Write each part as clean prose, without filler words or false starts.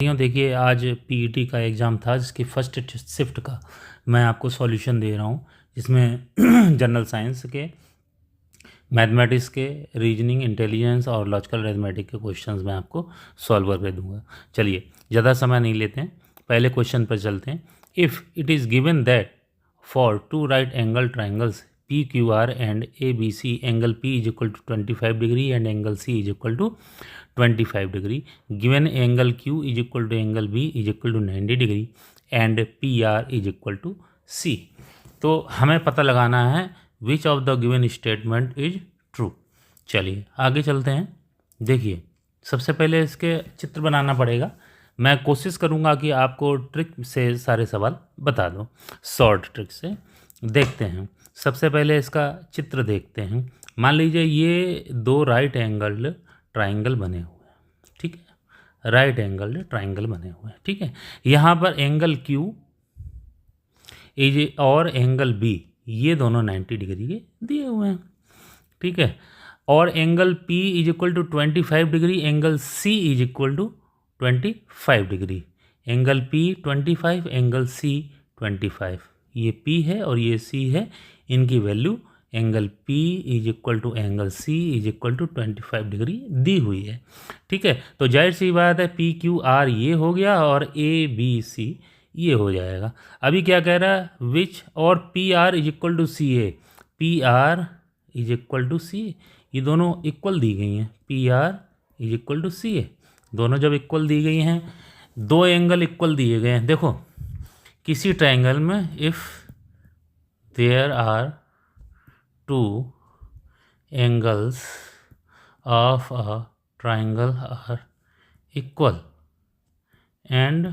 देखिए आज पीईटी का एग्ज़ाम था जिसकी फर्स्ट शिफ्ट का मैं आपको सॉल्यूशन दे रहा हूँ, जिसमें जनरल साइंस के, मैथमेटिक्स के, रीजनिंग, इंटेलिजेंस और लॉजिकल अरिथमेटिक के क्वेश्चंस मैं आपको सॉल्व करके दूंगा। चलिए ज़्यादा समय नहीं लेते हैं, पहले क्वेश्चन पर चलते हैं। If it is given that for two right angle triangles P Q R and A B C, angle P is equal to 25 degree and angle C is equal to 25 degree, given angle Q is equal to angle B is equal to 90 degree and PR is equal to C। तो हमें पता लगाना है which of the given statement is true. चलिए आगे चलते हैं। देखिए सबसे पहले इसके चित्र बनाना पड़ेगा। मैं कोशिश करूँगा कि आपको ट्रिक से सारे सवाल बता दूँ, शॉर्ट ट्रिक से। देखते हैं, सबसे पहले इसका चित्र देखते हैं। मान लीजिए ये दो राइट एंगल्ड ट्राइंगल बने हुए हैं, ठीक है, राइट एंगल ट्राइंगल बने हुए हैं, ठीक है। यहाँ पर एंगल Q इज और एंगल B, ये दोनों 90 डिग्री के दिए हुए हैं, ठीक है। और angle P is equal to 25 degree, angle C is equal to 25 degree, angle P 25, angle C 25, ये P है और ये C है, इनकी value angle P is equal to angle C is equal to 25 degree दी हुई है, ठीक है। तो जाहिर सी बात है PQR ये हो गया और ABC ये हो जाएगा। अभी क्या कह रहा है, विच और PR is equal to CA, PR is equal to CA, ये दोनों इक्वल दी गई हैं, PR is equal to CA, दोनों जब इक्वल दी गई हैं, दो एंगल इक्वल दिए गए हैं। देखो किसी ट्राइंगल में if there are two angles of a triangle are equal and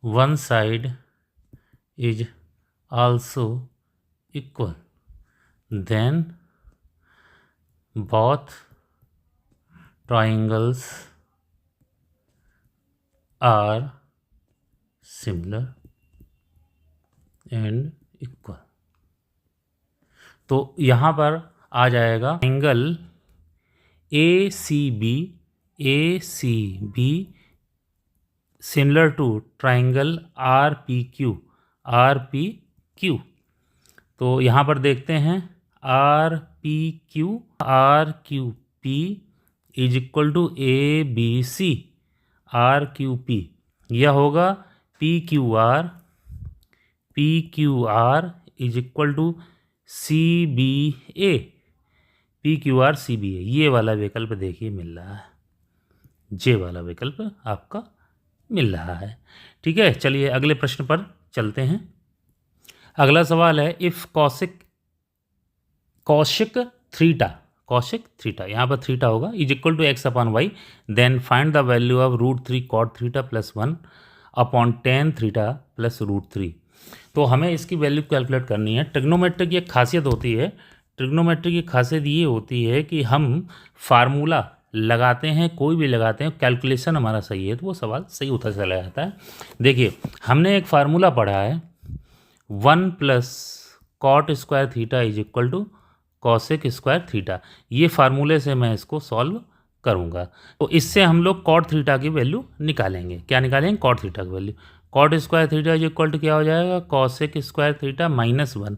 one side is also equal, then both triangles are similar and equal। तो यहाँ पर आ जाएगा angle ACB similar to triangle RPQ। तो यहाँ पर देखते हैं RQP is equal to ABC, RQP यह होगा PQR is equal to CBA, PQR CBA, ये वाला विकल्प देखिए मिल रहा है, जे वाला विकल्प आपका मिल रहा है, ठीक है। चलिए अगले प्रश्न पर चलते हैं। अगला सवाल है इफ़ कौशिक थीटा, यहाँ पर थीटा होगा, is equal to x upon y, then find the value of √3 cot theta plus 1 upon tan theta plus √3। तो हमें इसकी वैल्यू कैलकुलेट करनी है। ट्रिग्नोमेट्री की एक खासियत होती है, ट्रिग्नोमेट्री की खासियत ये होती है कि हम फार्मूला लगाते हैं, कोई भी लगाते हैं, कैलकुलेशन हमारा सही है तो वो सवाल सही उत्तर चला जाता है। देखिए हमने एक फार्मूला पढ़ा है 1 plus cot square theta is equal to cosec square theta, ये फार्मूले से मैं इसको सॉल्व करूँगा। तो इससे हम लोग कॉट थीटा की वैल्यू निकालेंगे। क्या निकालेंगे? कॉट थीटा की value. Cot square theta is equal to क्या हो जाएगा, कॉसेक स्क्वायर थीटा माइनस 1,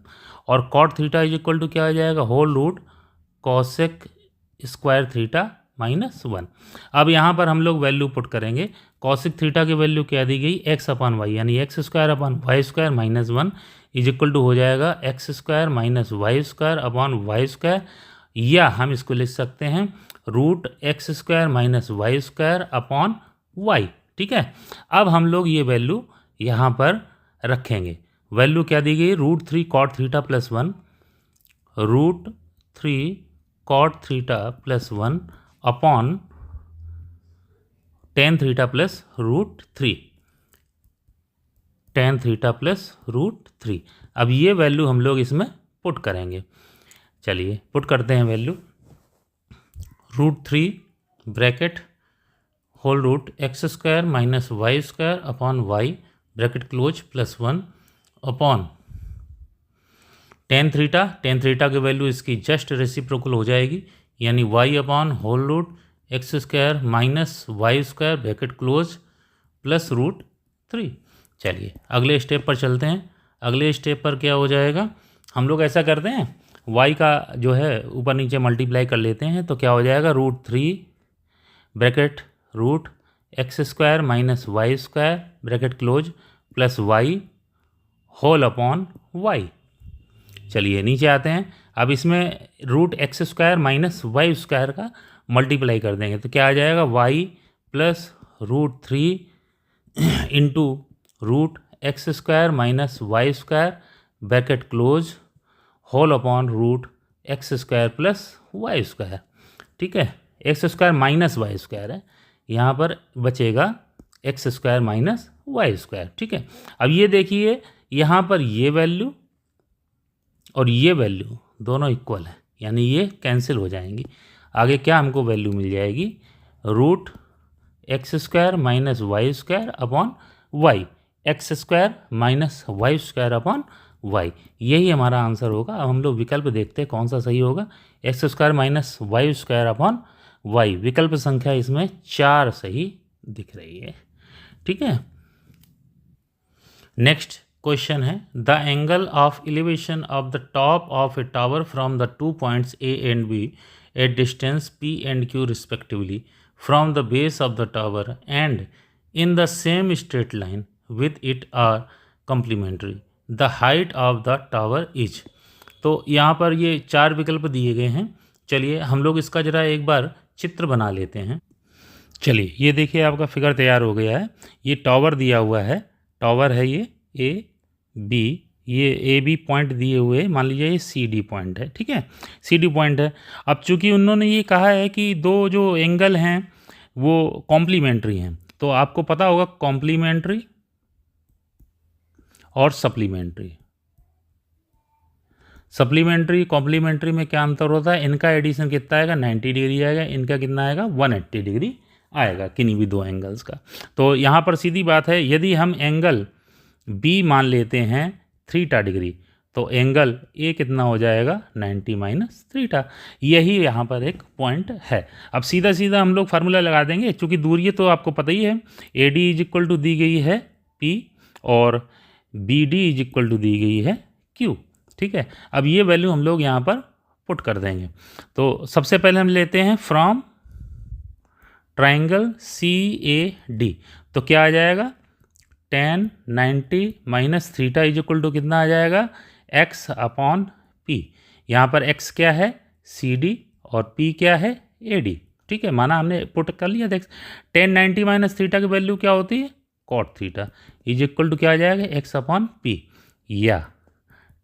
और cot theta is equal to क्या हो जाएगा, whole root cosec square theta minus 1। अब यहाँ पर हम लोग वैल्यू पुट करेंगे। कॉसेक थीटा की वैल्यू क्या दी गई, x अपॉन वाई, यानी x square upon y square minus 1 is equal to हो जाएगा x square minus y square upon y square, या हम इसको लिख सकते हैं root x square minus y square upon y, ठीक है। अब हम लोग ये वैल्यू यहाँ पर रखेंगे। वैल्यू क्या दी गई, √3 cot theta plus 1, √3 cot theta plus 1 upon tan theta plus √3, tan theta plus √3। अब ये वैल्यू हम लोग इसमें पुट करेंगे। चलिए पुट करते हैं value. √3 bracket whole root x square minus y square upon y bracket close plus 1 upon tan theta की वैल्यू इसकी जस्ट रेसिप्रोकल हो जाएगी, यानी y upon whole root x square minus y square bracket close plus root 3। चलिए अगले step पर चलते हैं। अगले स्टेप पर क्या हो जाएगा, हम लोग ऐसा करते हैं y का जो है ऊपर नीचे मल्टीप्लाई कर लेते हैं, तो क्या हो जाएगा √3 bracket root x square minus y square bracket close plus y whole upon y। चलिए नीचे आते हैं, अब इसमें √x square minus y square का मल्टीप्लाई कर देंगे तो क्या आ जाएगा y plus √3 into √x square minus y square bracket close whole upon √x square plus y square. ठीक है, x square minus y square है, यहाँ पर बचेगा x square minus y square. ठीक है, अब ये देखिए यहाँ पर ये वैल्यू और ये वैल्यू दोनों इक्वल है, यानी ये कैंसिल हो जाएंगी। आगे क्या हमको वैल्यू मिल जाएगी, √x square minus y square upon y, x square minus y square upon y, यही हमारा आंसर होगा। अब हम लोग विकल्प देखते हैं कौन सा सही होगा, x square minus y square upon y, विकल्प संख्या इसमें 4 सही दिख रही है। ठीक है, नेक्स्ट क्वेश्चन है, the angle of elevation of the top of a tower from the 2 points A and B at distance P and Q respectively from the base of the tower and in the same straight line with it are complementary, the height of the tower is. तो यहाँ पर ये 4 विकल्प दिए गए हैं। चलिए हम लोग इसका ज़रा एक बार चित्र बना लेते हैं। चलिए ये देखिए आपका फिगर तैयार हो गया है, ये टावर दिया हुआ है, टावर है ये ए बी, ये ए बी पॉइंट दिए हुए, मान लीजिए ये सी डी पॉइंट है। ठीक है, सी डी पॉइंट है। अब चूंकि उन्होंने ये कहा है कि दो जो एंगल हैं वो कॉम्प्लीमेंट्री हैं, तो आपको पता होगा कॉम्प्लीमेंट्री और सप्लीमेंट्री। सप्लीमेंट्री कॉम्प्लीमेंट्री में क्या अंतर होता है, इनका एडिशन कितना आएगा 90 डिग्री आएगा, इनका कितना आएगा 180 डिग्री आएगा, किन्हीं भी दो एंगल्स का। तो यहाँ पर सीधी बात है, यदि हम एंगल बी मान लेते हैं 3 डिग्री तो एंगल ए कितना हो जाएगा 90 माइनस 3, यही यहाँ पर एक पॉइंट है। अब सीधा सीधा हम लोग फार्मूला लगा देंगे, चूँकि दूरी तो आपको पता ही है, A D is equal to दी गई है पी और B D is equal to दी गई है क्यू। ठीक है, अब ये वैल्यू हम लोग यहाँ पर पुट कर देंगे। तो सबसे पहले हम लेते हैं from triangle C A D, तो क्या आ जाएगा tan 90 minus 3 is equal to कितना आ जाएगा x अपॉन पी। यहाँ पर x क्या है सी डी और p क्या है ए डी। ठीक है, माना हमने पुट कर लिया। देख tan 90 माइनस 3 की वैल्यू क्या होती है cot 3 इज इक्वल टू क्या आ जाएगा x अपॉन पी, या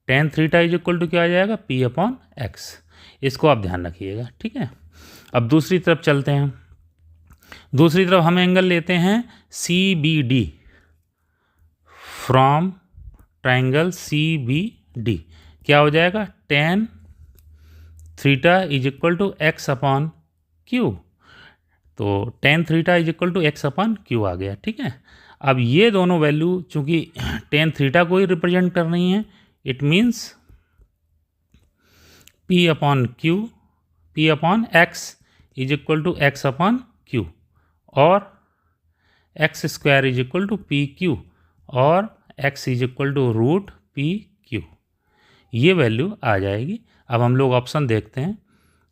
tan 3 इज इक्वल टू क्या आ जाएगा p अपॉन x। इसको आप ध्यान रखिएगा। ठीक है, अब दूसरी तरफ चलते हैं। दूसरी तरफ हम एंगल लेते हैं C B D, from triangle C B D क्या हो जाएगा tan 3 is equal to x upon Q, तो tan 3 is equal to x upon Q आ गया। ठीक है, अब ये दोनों वैल्यू चूंकि tan 3 को ही रिप्रेजेंट कर रही हैं, it means p upon Q, p upon x is equal to x upon Q, और x square is equal to P Q, और x is equal to √PQ, ये वैल्यू आ जाएगी। अब हम लोग ऑप्शन देखते हैं,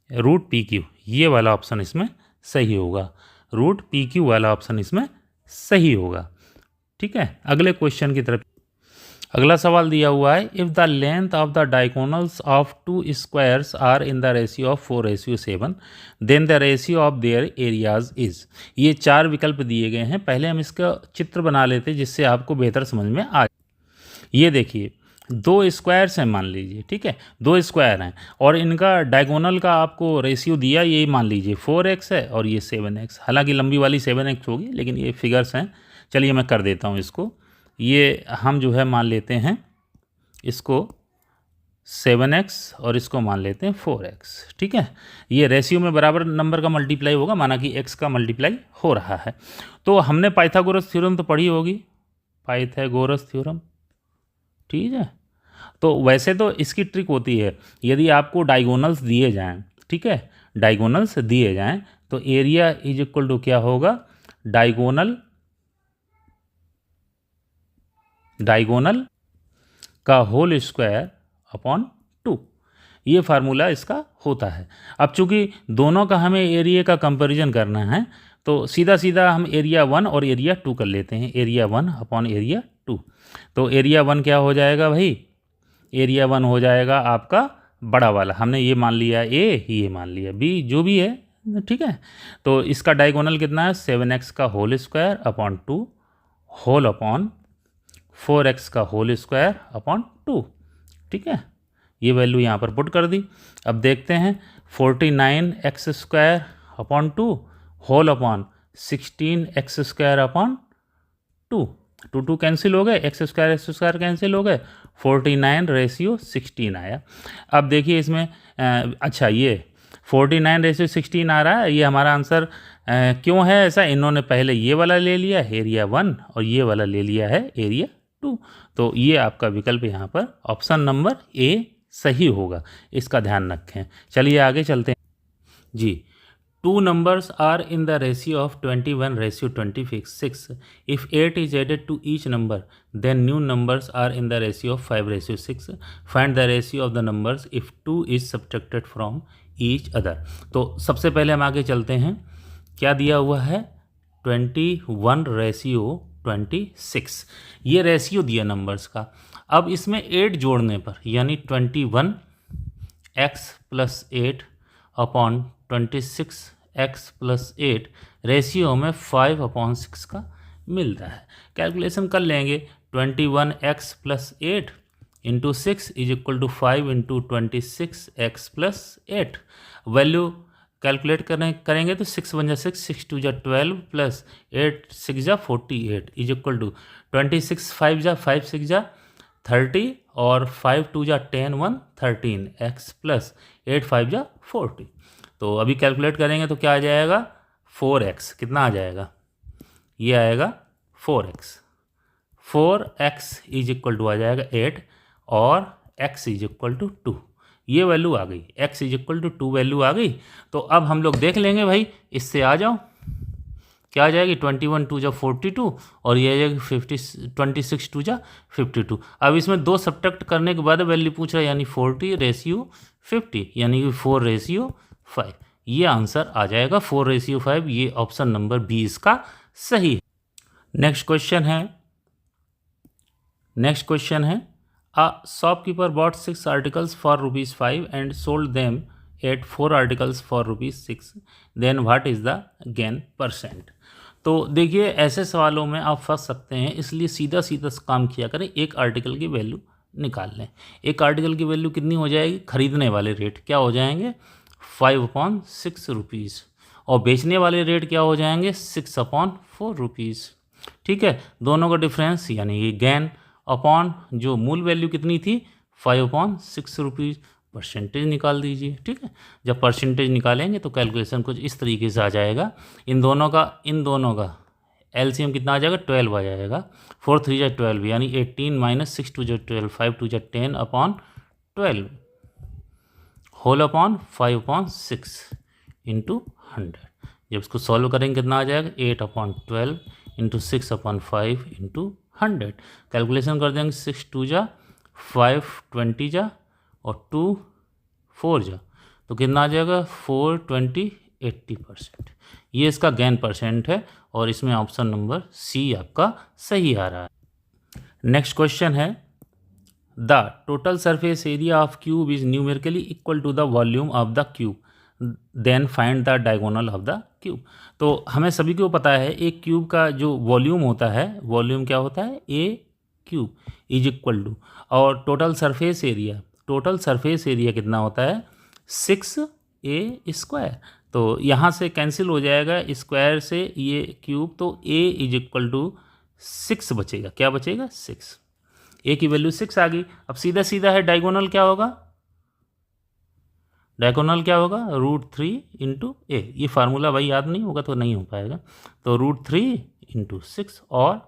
√PQ ये वाला ऑप्शन इसमें सही होगा, √PQ वाला ऑप्शन इसमें सही होगा। ठीक है, अगले क्वेश्चन की तरफ। अगला सवाल दिया हुआ है, if the length of the diagonals of 2 squares are in the ratio of 4:7 then the ratio of their areas is. ये 4 विकल्प दिए गए हैं। पहले हम इसका चित्र बना लेते हैं जिससे आपको बेहतर समझ में आ। ये देखिए 2 स्क्वायर्स हैं मान लीजिए। ठीक है, 2 स्क्वायर हैं और इनका डायगोनल का आपको रेशियो दिया, ये मान लीजिए 4x है और ये 7x, हालांकि लंबी वाली 7x होगी लेकिन ये फिगर्स हैं। चलिए मैं कर देता हूँ इसको, ये हम जो है मान लेते हैं इसको 7x और इसको मान लेते हैं 4x। ठीक है, ये रेशियो में बराबर नंबर का मल्टीप्लाई होगा, माना कि x का मल्टीप्लाई हो रहा है। तो हमने पाइथागोरस थ्योरम तो पढ़ी होगी, पाइथागोरस थ्योरम। ठीक है, तो वैसे तो इसकी ट्रिक होती है, यदि आपको डायगोनल्स दिए जाएं, ठीक है, डायगोनल्स दिए जाएं तो एरिया इज इक्वल टू क्या होगा, डायगोनल डायगोनल का होल स्क्वायर अपॉन 2। ये फार्मूला इसका होता है। अब चूंकि दोनों का हमें एरिया का कंपैरिजन करना है तो सीधा सीधा हम एरिया 1 और एरिया 2 कर लेते हैं। Area 1 upon area 2। तो एरिया 1 क्या हो जाएगा भाई? एरिया 1 हो जाएगा आपका बड़ा वाला, हमने ये मान लिया ए, ये मान लिया बी, जो भी है, ठीक है। तो इसका डायगोनल कितना है? 7x का whole square upon 2 whole upon 4x का होल स्क्वायर अपॉन 2, ठीक है। ये वैल्यू यहाँ पर पुट कर दी। अब देखते हैं 49x square upon 2 whole upon 16x square upon 2। 2 cancel हो गए, एक्स स्क्वायर कैंसिल हो गए, 49:16 आया। अब देखिए इसमें अच्छा ये 49:16 आ रहा है, ये हमारा आंसर क्यों है ऐसा? इन्होंने पहले ये वाला ले लिया एरिया 1 और ये वाला ले लिया है एरिया 2। तो ये आपका विकल्प यहाँ पर ऑप्शन नंबर ए सही होगा, इसका ध्यान रखें। चलिए आगे चलते हैं जी। 2 numbers are in the ratio of 21:26. If 8 is added to each number, then new numbers are in the ratio of 5:6. Find the ratio of the numbers if 2 is subtracted from each other. तो सबसे पहले हम आगे चलते हैं। क्या दिया हुआ है? 21:26। ये रेशियो दिया नंबर्स का। अब इसमें 8 जोड़ने पर यानी 21x + 8 अपॉन 26x + 8 रेशियो में 5/6 का मिलता है। कैलकुलेशन कर लेंगे। 21x + 8 × 6 = 5 × 26x + 8। वैल्यू कैलकुलेट करेंगे तो 6 × 1 = 6, 6 × 2 = 12 + 8 × 6 = 48 = 26 × 5 = 5 × 6 = 30 और 5 × 2 = 10 1 13 x + 8 5 = 40। तो अभी कैलकुलेट करेंगे तो क्या आ जाएगा? 4x। कितना आ जाएगा? ये आएगा 4x। 4x = आ जाएगा 8 और x = 2। ये वैल्यू आ गई, x = 2 वैल्यू आ गई। तो अब हम लोग देख लेंगे भाई, इससे आ जाओ। क्या आ जाएगी? 21 × 2 = 42 और ये आ जाएगी 26 × 2 = 52। अब इसमें 2 सब्ट्रैक्ट करने के बाद वैल्यू पूछ रहा है, यानी 40:50 यानी कि 4:5। ये आंसर आ जाएगा 4:5। ये ऑप्शन नंबर बी इसका सही है। नेक्स्ट क्वेश्चन है a shopkeeper bought 6 articles for ₹5 and sold them at 4 articles for ₹6, then what is the gain %? तो देखिए ऐसे सवालों में आप फंस सकते हैं, इसलिए सीधा काम किया करें। एक आर्टिकल की वैल्यू निकाल लें। एक आर्टिकल की वैल्यू कितनी हो जाएगी? खरीदने वाले रेट क्या हो जाएंगे? 5/6 रुपीज़। और बेचने वाले रेट क्या हो जाएंगे? 6/4 रुपीज़। ठीक है, दोनों का डिफरेंस यानी कि गेन अपॉन जो मूल वैल्यू कितनी थी 5/6 रुपीज़, परसेंटेज निकाल दीजिए। ठीक है, जब परसेंटेज निकालेंगे तो कैलकुलेशन कुछ इस तरीके से आ जाएगा। इन दोनों का एलसीएम कितना आ जाएगा? 12 आ जाएगा। 4 3 = 12 यानी 18 - 6 2 = 12, 5 2 = 10/12 होल अपॉन 5/6 × 100। जब इसको सॉल्व करेंगे कितना आ जाएगा? 8/12 × 6/5 × 100। कैलकुलेशन कर देंगे। 6 2 = 5 20 जा और 2 4 जा, तो कितना आ जाएगा? 4 20 80%। ये इसका गेन % है और इसमें ऑप्शन नंबर सी आपका सही आ रहा है। नेक्स्ट क्वेश्चन है the total surface area of cube is numerically equal to the volume of the cube, then find the diagonal of the cube. तो हमें सभी को पता है एक क्यूब का जो वॉल्यूम होता है, वॉल्यूम क्या होता है? ए क्यूब इज इक्वल टू, और टोटल सरफेस एरिया कितना होता है? 6a²। तो यहाँ से कैंसिल हो जाएगा स्क्वायर से ये क्यूब, तो a = 6 बचेगा। क्या बचेगा? 6। a की वैल्यू 6 आ गई। अब सीधा है, डायगोनल क्या होगा? √3 × a। ये फार्मूला भाई याद नहीं होगा तो नहीं हो पाएगा। तो √3 × 6 और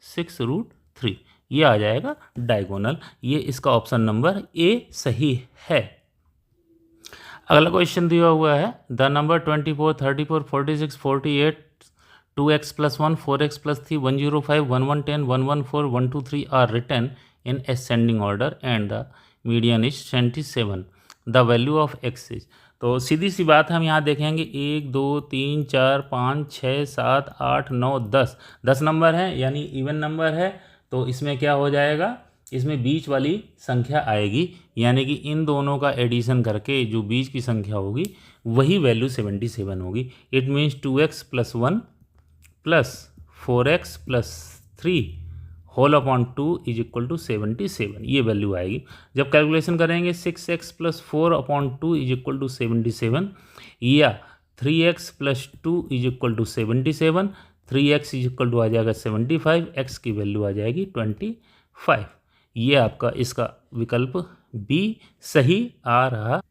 6√3, ये आ जाएगा डायगोनल। ये इसका ऑप्शन नंबर ए सही है। अगला क्वेश्चन दिया हुआ है the number 24 34 46 48 2x plus 1, 4x plus 3, 105, 1110, 114, 123 are written in ascending order and the median is 27. The value of x is, तो सीधी सी बात हम यहाँ देखेंगे 1 2 3 4 5 6 7 8 9 10 10 नंबर है यानी इवन नंबर है। तो इसमें क्या हो जाएगा, इसमें बीच वाली संख्या आएगी, यानी कि इन दोनों का एडिशन करके जो बीच की संख्या होगी वही वैल्यू 77 होगी। It means 2x plus 1 plus 4x plus 3 whole upon 2 is equal to 77, ये वैल्यू आएगी। जब कैलकुलेशन करेंगे 6x plus 4 upon 2 is equal to 77 या 3x plus 2 is equal to 77, 3x is equal to आ जाएगा 75, x की value आ जाएगी 25। ये आपका इसका विकल्प बी सही आ रहा।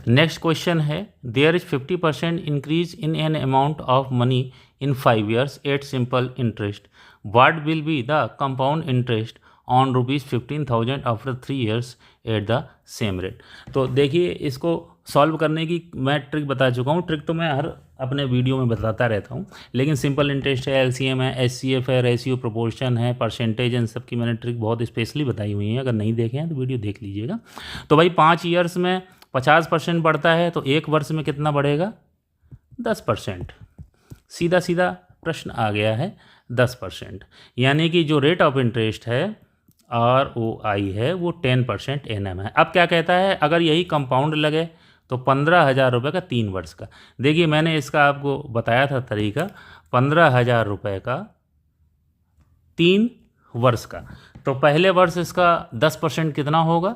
नेक्स्ट क्वेश्चन है, there is 50% increase in an amount of money in 5 years एट simple interest, what will be the compound interest on ₹15,000 after 3 years at the same rate. तो देखिए इसको सॉल्व करने की मैं ट्रिक बता चुका हूँ, ट्रिक तो मैं हर अपने वीडियो में बताता रहता हूँ, लेकिन सिंपल इंटरेस्ट है, एलसीएम है, एचसीएफ है, रेशियो प्रोपोर्शन है, परसेंटेज, इन सब की मैंने ट्रिक बहुत स्पेशली बताई हुई है। अगर नहीं देखे हैं तो वीडियो देख लीजिएगा। तो भाई 5 years में 50% बढ़ता है तो 1 वर्ष में कितना बढ़ेगा, 10%। सीधा सीधा प्रश्न आ गया है 10%, यानी कि जो रेट ऑफ इंटरेस्ट है ROI है वो 10% एनएम है। अब क्या कहता है, अगर यही कंपाउंड लगे तो 15,000 रुपये का 3 वर्ष का। देखिए मैंने इसका आपको बताया था तरीका, 15,000 रुपये का 3 वर्ष का। तो पहले वर्ष इसका 10% कितना होगा,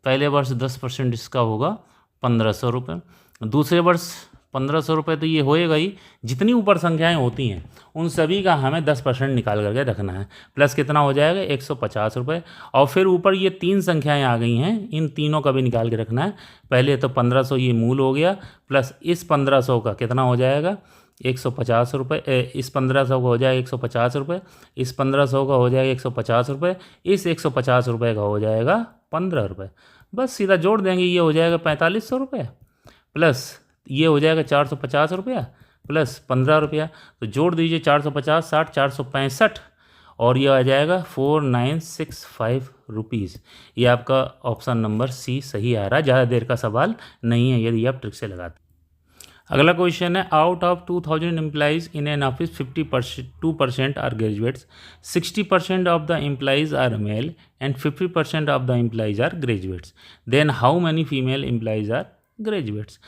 पहले वर्ष 10% इसका होगा 1,500 रुपये, दूसरे वर्ष 1,500 रुपये। तो ये होएगा ही, जितनी ऊपर संख्याएं होती हैं उन सभी का हमें 10% निकाल करके रखना है, प्लस कितना हो जाएगा 150 रुपये। और फिर ऊपर ये 3 संख्याएं आ गई हैं, इन तीनों का भी निकाल के रखना है। पहले तो 1,500 ये मूल हो गया, प्लस इस 1,500 का कितना हो जाएगा 150 रुपये, इस 1,500 का हो जाएगा 150 रुपये, इस 1,500 का हो जाएगा 150 रुपये, इस 150 रुपये का हो जाएगा 15 रुपये। बस सीधा जोड़ देंगे, ये हो जाएगा 4,500 रुपये, प्लस ये हो जाएगा 450 रुपया, प्लस 15 रुपया। तो जोड़ दीजिए 450 60 465, और ये आ जाएगा 4,965 रुपीज़। ये आपका ऑप्शन नंबर सी सही आ रहा है, ज़्यादा देर का सवाल नहीं है यदि आप ट्रिक से लगाते। अगला क्वेश्चन है, out of 2,000 employees in an office 52% are graduates, 60% of the employees are male and 50% of the employees are graduates, then how many female employees are graduates.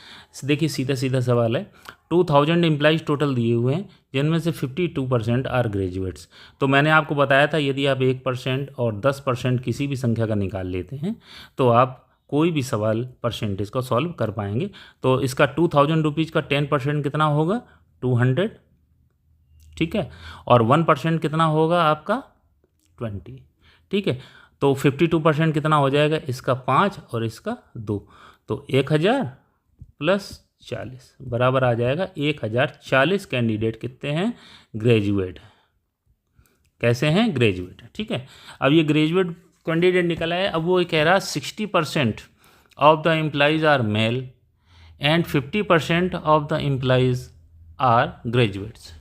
देखिए सीधा सीधा सवाल है, 2,000 एम्प्लॉइज टोटल दिए हुए हैं जिनमें से 52% आर ग्रेजुएट्स। तो मैंने आपको बताया था यदि आप 1% और 10% किसी भी संख्या का निकाल लेते हैं तो आप कोई भी सवाल परसेंटेज को सॉल्व कर पाएंगे। तो इसका 2,000 रुपीज़ का 10% कितना होगा 200, ठीक है, और 1% कितना होगा आपका 20, ठीक है। तो 52% कितना हो जाएगा, इसका 5 और इसका 2, तो 1,000 प्लस 40 बराबर आ जाएगा 1,040 कैंडिडेट कितने हैं, ग्रेजुएट। कैसे हैं, ग्रेजुएट, ठीक है। अब ये ग्रेजुएट कैंडिडेट निकला है, अब वो कह रहा है 60% of the employees are male and 50% of the employees are graduates,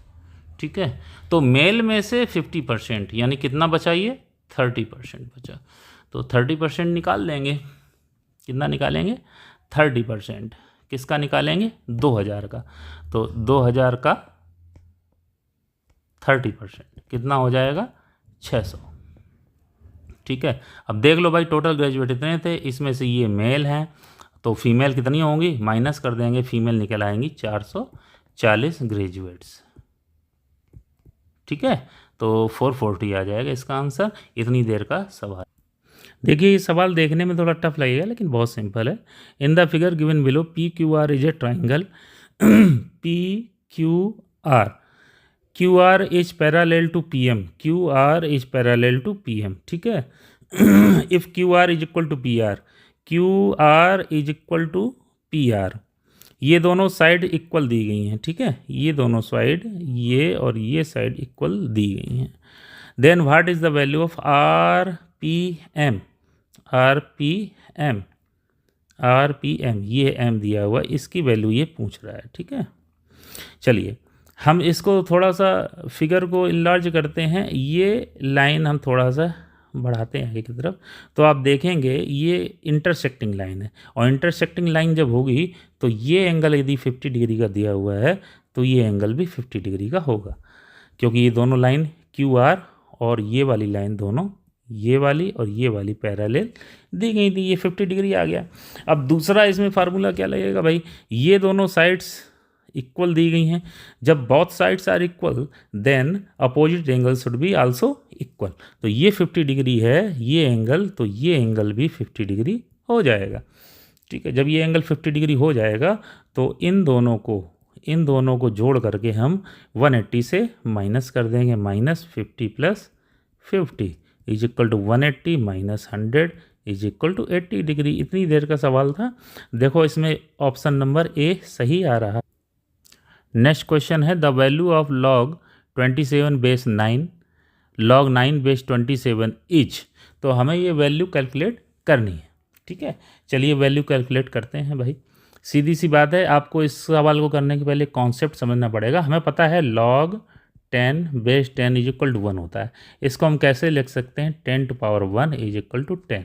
ठीक है। तो मेल में से 50% यानी कितना बचा, ये 30% बचा। तो 30% निकाल लेंगे, कितना निकालेंगे 30%, किसका निकालेंगे 2,000 का। तो 2,000 का 30% कितना हो जाएगा 600, ठीक है। अब देख लो भाई टोटल ग्रेजुएट इतने थे, इसमें से ये मेल हैं तो फीमेल कितनी होंगी, माइनस कर देंगे, फीमेल निकल आएंगी 440 ग्रेजुएट्स, ठीक है। तो 440 आ जाएगा इसका आंसर। इतनी देर का सवाल। देखिए ये सवाल देखने में थोड़ा टफ लगेगा लेकिन बहुत सिंपल है। In the figure given below P Q R is a triangle, P Q R is parallel to P M, Q R is parallel to P M, ठीक है। If Q R is equal to P R, Q R is equal to P R, ये दोनों side equal दी गई हैं, ठीक है। ये दोनों साइड, ये और ये साइड इक्वल दी गई हैं। Then what is the value of R P M, R P M, R P M, ये एम दिया हुआ, इसकी वैल्यू ये पूछ रहा है, ठीक है। चलिए हम इसको थोड़ा सा फिगर को इनलार्ज करते हैं, ये लाइन हम थोड़ा सा बढ़ाते हैं आगे की तरफ, तो आप देखेंगे ये इंटरसेक्टिंग लाइन है, और इंटरसेक्टिंग लाइन जब होगी तो ये एंगल यदि 50 डिग्री का दिया हुआ है तो ये एंगल भी 50 डिग्री का होगा, क्योंकि ये दोनों लाइन क्यू आर और ये वाली लाइन दोनों, ये वाली और ये वाली पैरेलल दी गई थी, ये 50 डिग्री आ गया। अब दूसरा इसमें फार्मूला क्या लगेगा भाई, ये दोनों साइड्स इक्वल दी गई हैं, जब both sides are equal then opposite angle should be also equal, तो ये 50 डिग्री है ये एंगल, तो ये एंगल भी 50 डिग्री हो जाएगा। ठीक है, जब ये एंगल 50 डिग्री हो जाएगा तो इन दोनों को जोड़ करके हम 180 से माइनस कर देंगे, -50 + 50 is equal to 180 - 100 is equal to 80 degree. इतनी देर का सवाल था, देखो इसमें ऑप्शन नंबर ए सही आ रहा। नेक्स्ट क्वेश्चन है the value of log 27/9 log 9/27 etch, तो हमें ये वैल्यू कैलकुलेट करनी है। ठीक है, चलिए वैल्यू कैलकुलेट करते हैं भाई। सीधी सी बात है, आपको इस सवाल को करने के पहले कॉन्सेप्ट समझना पड़ेगा। हमें पता है log 10/10 इज इक्वल टू 1 होता है, इसको हम कैसे लिख सकते हैं 10⁻1 इज इक्वल टू 10,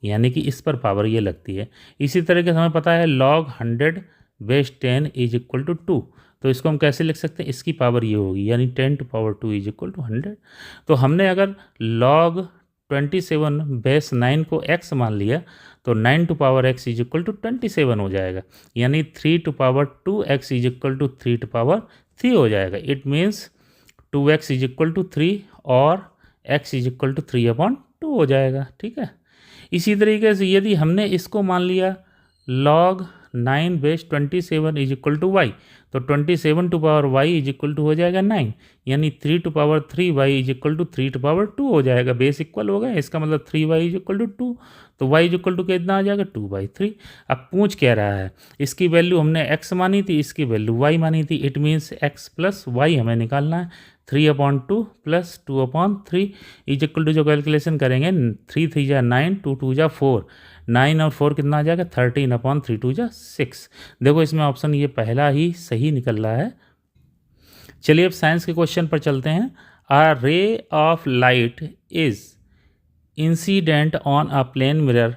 यानी कि इस पर पावर ये लगती है। इसी तरीके से हमें पता है log 100/10 इज इक्वल टू 2, तो इसको हम कैसे लिख सकते हैं, इसकी पावर ये होगी, यानी 10⁻2 इज इक्वल टू 100। तो हमने अगर log 27/9 को x मान लिया तो 9⁻x इज इक्वल टू 27 हो जाएगा, यानी 3⁻2x इज इक्वल टू 3⁻3 हो जाएगा। It means 2x is equal to 3 और x इज इक्वल टू 3/2 हो जाएगा। ठीक है, इसी तरीके से यदि हमने इसको मान लिया log 9/27 is equal to y, तो 27y इज इक्वल टू हो जाएगा 9, यानी 3⁻3y इज इक्वल टू 3⁻2 हो जाएगा। बेस इक्वल हो गया, इसका मतलब 3y इज इक्वल टू 2, तो y इज इक्वल टू कितना आ जाएगा 2/3। अब पूछ क्या रहा है, इसकी वैल्यू हमने x मानी थी, इसकी वैल्यू y मानी थी, it means x plus y हमें निकालना है। 3/2 + 2/3 इज इक्वल टू, जो कैलकुलेशन करेंगे 3 3 जा 9, 2 2 जा 4, 9 और 4 कितना आ जाएगा 13/3 2 जा 6। देखो इसमें ऑप्शन ये पहला ही सही निकल रहा है। चलिए अब साइंस के क्वेश्चन पर चलते हैं। A ray of light is incident on a plane mirror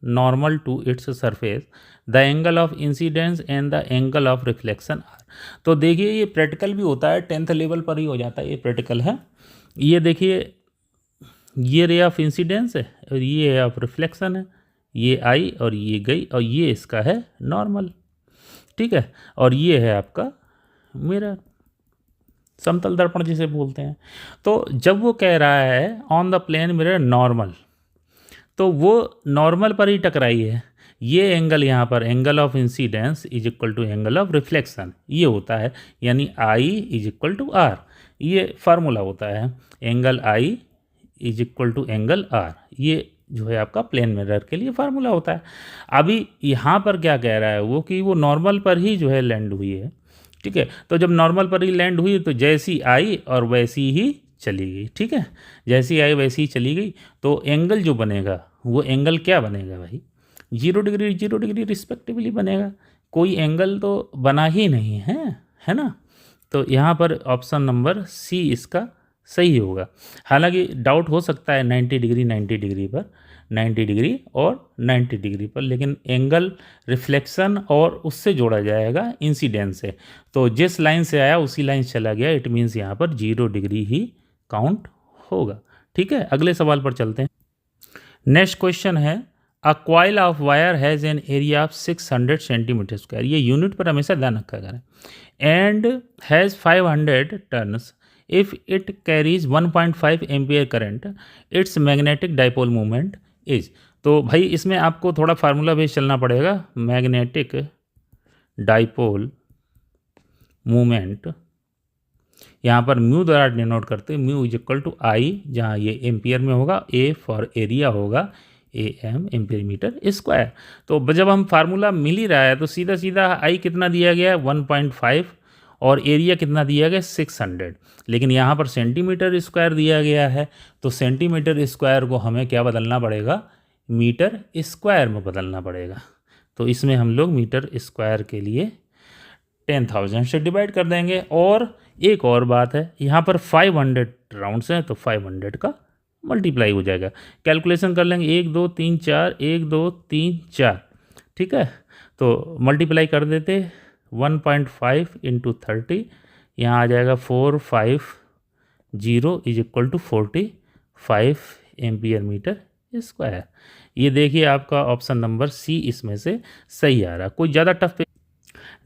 normal to its surface, the angle of incidence and the angle of reflection are. तो देखिए ये प्रैक्टिकल भी होता है, 10th लेवल पर ही हो जाता है, ये प्रैक्टिकल है। ये देखिए ये रे ऑफ इंसिडेंस है और ये ऑफ रिफ्लेक्शन है, ये आई और ये गई और ये इसका है नॉर्मल। ठीक है, और ये है आपका मिरर, समतल दर्पण जिसे बोलते हैं। तो जब वो कह रहा है on the plane mirror normal, तो वो नॉर्मल पर ही टकराई है। ये एंगल यहाँ पर angle of incidence is equal to angle of reflection ये होता है, यानी I is equal to R, ये फार्मूला होता है। Angle I is equal to angle R, ये जो है आपका प्लेन मिरर के लिए फार्मूला होता है। अभी यहाँ पर क्या कह रहा है वो कि वो नॉर्मल पर ही जो है लैंड हुई है। ठीक है, तो जब नॉर्मल पर ही लैंड हुई तो जैसी आई और वैसी ही चली गई। ठीक है, जैसी आई वैसी ही चली गई, तो एंगल जो बनेगा वो एंगल क्या बनेगा भाई, 0 डिग्री 0 डिग्री रिस्पेक्टिवली बनेगा। कोई एंगल तो बना ही नहीं है ना। तो यहाँ पर ऑप्शन नंबर सी इसका सही होगा। हालांकि डाउट हो सकता है 90 डिग्री 90 डिग्री पर, 90 डिग्री और 90 डिग्री पर, लेकिन एंगल रिफ्लेक्शन और उससे जोड़ा जाएगा इंसिडेंस से, तो जिस लाइन से आया उसी लाइन से चला गया, इट मीन्स यहाँ पर 0 डिग्री ही काउंट होगा। ठीक है, अगले सवाल पर चलते हैं। नेक्स्ट क्वेश्चन है a coil of wire has an area of 600 centimetre square, ये यूनिट पर हमेशा ध्यान रखा करें, and has 500 turns. If it carries 1.5 ampere current, it's magnetic dipole movement is. तो भाई इसमें आपको थोड़ा फार्मूला बेस चलना पड़ेगा। मैग्नेटिक डाइपोल मूवमेंट यहाँ पर म्यू द्वारा डिनोट करते हैं, mu is equal to I, जहाँ ये एम्पियर में होगा, ए फॉर एरिया होगा, A M ampere metre square. तो जब हम फार्मूला मिल ही रहा है तो सीधा सीधा आई कितना दिया गया है 1.5 और एरिया कितना दिया गया 600, लेकिन यहाँ पर सेंटीमीटर स्क्वायर दिया गया है, तो सेंटीमीटर स्क्वायर को हमें क्या बदलना पड़ेगा, मीटर स्क्वायर में बदलना पड़ेगा। तो इसमें हम लोग मीटर स्क्वायर के लिए 10,000 से डिवाइड कर देंगे। और एक और बात है, यहाँ पर 500 राउंड्स हैं तो 500 का मल्टीप्लाई हो जाएगा। कैलकुलेशन कर लेंगे, 1 2 3 4, 1 2 3 4, ठीक है। तो मल्टीप्लाई कर देते, 1.5 इंटू 30, यहाँ आ जाएगा 450 is equal to 45 ampere metre square. ये देखिए आपका ऑप्शन नंबर सी इसमें से सही आ रहा। कोई ज़्यादा टफ।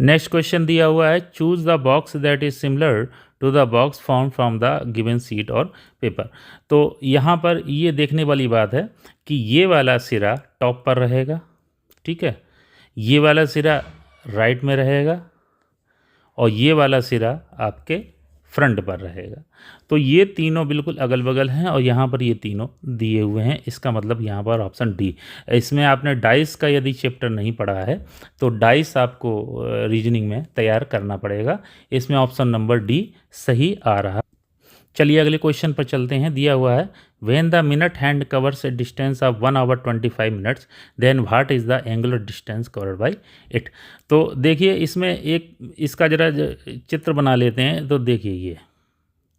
नेक्स्ट क्वेश्चन दिया हुआ है, choose the box that is similar to the box found from the given sheet or paper. तो यहाँ पर ये देखने वाली बात है कि ये वाला सिरा टॉप पर रहेगा, ठीक है, ये वाला सिरा राइट में रहेगा और ये वाला सिरा आपके फ्रंट पर रहेगा। तो ये तीनों बिल्कुल अगल बगल हैं और यहाँ पर ये तीनों दिए हुए हैं। इसका मतलब यहाँ पर ऑप्शन डी। इसमें आपने डाइस का यदि चैप्टर नहीं पढ़ा है तो डाइस आपको रीजनिंग में तैयार करना पड़ेगा। इसमें ऑप्शन नंबर डी सही आ रहा। चलिए अगले क्वेश्चन पर चलते हैं। दिया हुआ है, when the minute hand covers a distance of 1 hour 25 minutes then what is the angular distance covered by it. तो देखिए इसमें एक इसका जरा चित्र बना लेते हैं। तो देखिए ये,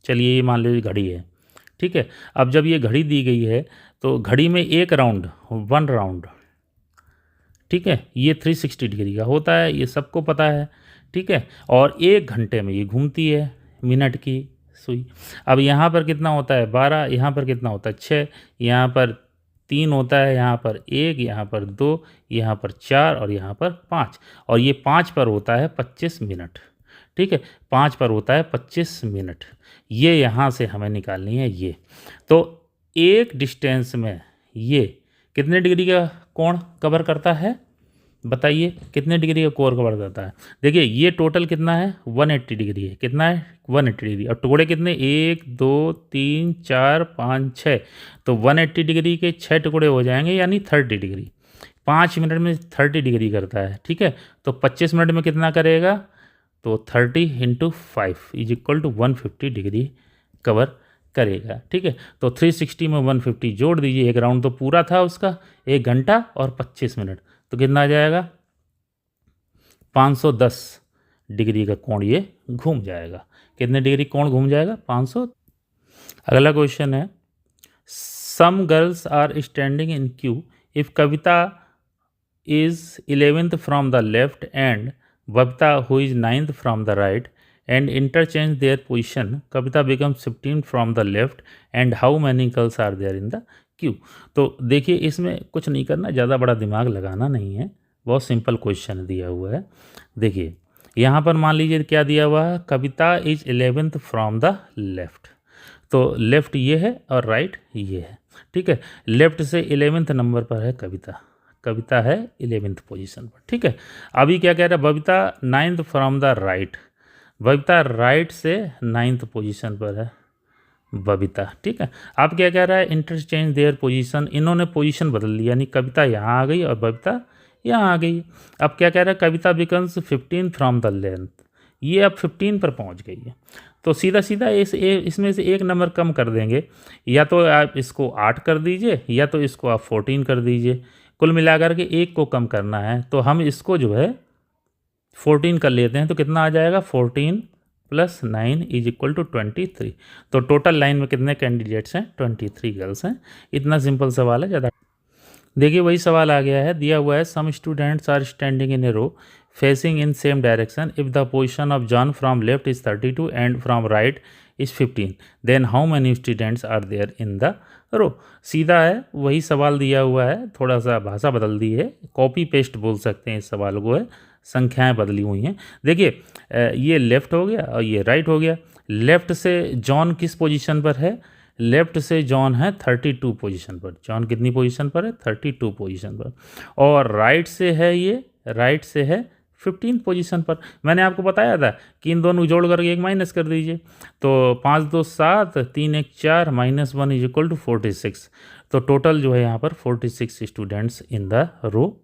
चलिए ये मान लीजिए घड़ी है, ठीक है। अब जब ये घड़ी दी गई है तो घड़ी में एक राउंड, 1 राउंड, ठीक है, ये 360 डिग्री का होता है, ये सबको पता है, ठीक है। और 1 घंटे में ये घूमती है मिनट की सुई। अब यहाँ पर कितना होता है 12, यहाँ पर कितना होता है 6, यहाँ पर 3 होता है, यहाँ पर 1, यहाँ पर 2, यहाँ पर 4 और यहाँ पर 5, और ये 5 पर होता है 25 मिनट, ठीक है। 5 पर होता है 25 मिनट। ये यहाँ से हमें निकालनी है ये। तो एक डिस्टेंस में ये कितने डिग्री का कोण कवर करता है, बताइए कितने डिग्री का कोण कवर करता है। देखिए ये टोटल कितना है 180 डिग्री है, कितना है 180 डिग्री। और टुकड़े कितने 1 2 3 4 5 6, तो 180 डिग्री के 6 टुकड़े हो जाएंगे यानी 30 डिग्री। 5 मिनट में 30 डिग्री करता है, ठीक है। तो 25 मिनट में कितना करेगा, तो 30 into 5 is equal to 150 degree cover करेगा, ठीक है। तो 360 में 150 जोड़ दीजिए, एक राउंड तो पूरा था उसका, 1 घंटा और 25 मिनट, तो कितना आ जाएगा 510 डिग्री का कोण ये घूम जाएगा। कितने डिग्री कोण घूम जाएगा 500। अगला क्वेश्चन है, some girls are standing in queue if Kavita is 11th from the left and Babita who is 9th from the right and interchange their position, Kavita becomes 15 from the left and how many girls are there in the queue। तो देखिए इसमें कुछ नहीं करना, ज़्यादा बड़ा दिमाग लगाना नहीं है, बहुत सिंपल क्वेश्चन दिया हुआ है। देखिए यहाँ पर मान लीजिए क्या दिया हुआ है, Kavita is 11th from the left. तो लेफ्ट ये है और राइट ये है, ठीक है। लेफ्ट से 11th नंबर पर है कविता, कविता है 11th पोजीशन पर, ठीक है। अभी क्या कह रहा है, Babita 9th from the right, Babita right से 9th पोजीशन पर है बबीता, ठीक है। अब क्या कह रहा है, इंटरचेंज देयर पोजीशन, इन्होंने पोजीशन बदल लिया, यानी कविता यहाँ आ गई और बबीता यहाँ आ गई। अब क्या कह रहा है, कविता बिकम्स 15 फ्रॉम द लेंथ, ये अब 15 पर पहुँच गई है। तो सीधा सीधा इसमें से एक नंबर कम कर देंगे, या तो आप इसको 8 कर दीजिए या तो इसको आप 14 कर दीजिए, कुल मिलाकर के एक को कम करना है। तो हम इसको जो है 14 कर लेते हैं, तो कितना आ जाएगा 14 + 9 इज इक्वल टू 23। तो टोटल लाइन में कितने कैंडिडेट्स हैं, 23 गर्ल्स हैं। इतना सिंपल सवाल है, ज़्यादा। देखिए वही सवाल आ गया है, दिया हुआ है, some students are standing in a row facing in same direction if the position of John from left is 32 and from right is 15, then how many students are there in the row. सीधा है, वही सवाल दिया हुआ है, थोड़ा सा भाषा बदल दी है, कॉपी पेस्ट बोल सकते हैं इस सवाल को, है संख्याएं बदली हुई हैं। देखिए ये लेफ़्ट हो गया और ये राइट हो गया। लेफ़्ट से जॉन किस पोजीशन पर है, लेफ़्ट से जॉन है 32 पोजीशन पर। जॉन कितनी पोजीशन पर है, 32 पोजीशन पर। और राइट से है ये, राइट से है 15 पोजीशन पर। मैंने आपको बताया था कि इन दोनों जोड़ करके एक माइनस कर दीजिए, तो 5 2 7, 3 1 4, -1 इज इक्वल टू 46। तो टोटल जो है यहाँ पर 46 स्टूडेंट्स इन द रो